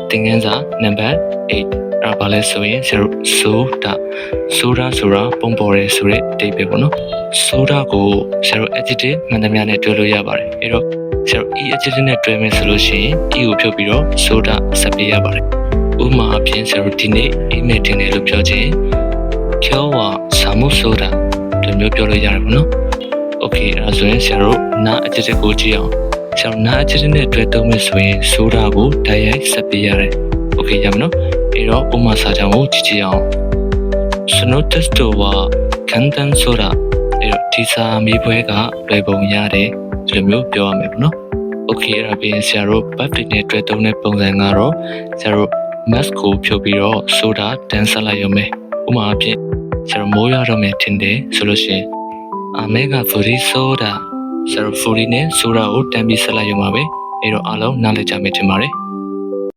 သင်ခန်းစာနံပါတ်8အဲ့ဘာလဲဆိုရင်ဆရာတို့ဆိုတာဆိုတာပုံပေါ်တယ်ဆိုတဲ့အဓိပ္ပာယ်ပေါ့နော်ဆိုတာကိုဆရာတို့ adjective မှန်သမျှနဲ့တွဲလို့ရပါတယ်အဲ့တော့ဆရာတို့ e adjective နဲ့တွဲမယ်ဆိုလို့ရှိရင် e ကိုဖြုတ်ပြီးတော့ဆိုတာဆက်ပေးရပါတယ်ဥပမာအဖြစ်ဆရာတို့ဒီနေ့ email တင်တယ်လို့ပြောခြင်းကျောင်းဝစာမှုဆိုတာဒီမျိုးပြောလို့ရတယ်ပေါ့နော် okay အဲ့ဒါဆိုရင်ဆရာတို့နာ adjective ကိုကြည့်အောင်ဆရာတို့နာ adjective နဲ့တွဲသုံးမယ်ဆိုရင်ဆိုတာကိုတိုက်ရိုက်ဆက်ပေးရတယ် okay ရမယ်နော်အဲ့တော့ဥပမာစာကြောင်းကိုကြည့်ကြည့်အောင်そのテストは簡単そうだအဲ့တော့ဒီစာမေးပွဲကလွယ်ပုံရတယ်ဒီလိုမျိုးပြောရမယ်ပေါ့နော် okay အဲ့ဒါပြီးရင်ဆရာတို့ perfect နဲ့တွဲသုံးတဲ့ပုံစံကတော့ဆရာတို့ mask ကိုဖြုတ်ပြီးတော့ soda တန်းဆက်လိုက်ရမယ်ဥပမာအဖြစ်ဆရာတို့မိုးရတော့မယ်ထင်တယ်ဆိုလို့ရှိရင်အမေက fully soda ဆရာတို့ fully နဲ့ soda ကိုတန်းပြီးဆက်လိုက်ရမှာပဲအဲ့တော့အားလုံးနားလည်ကြမယ်ထင်ပါတယ်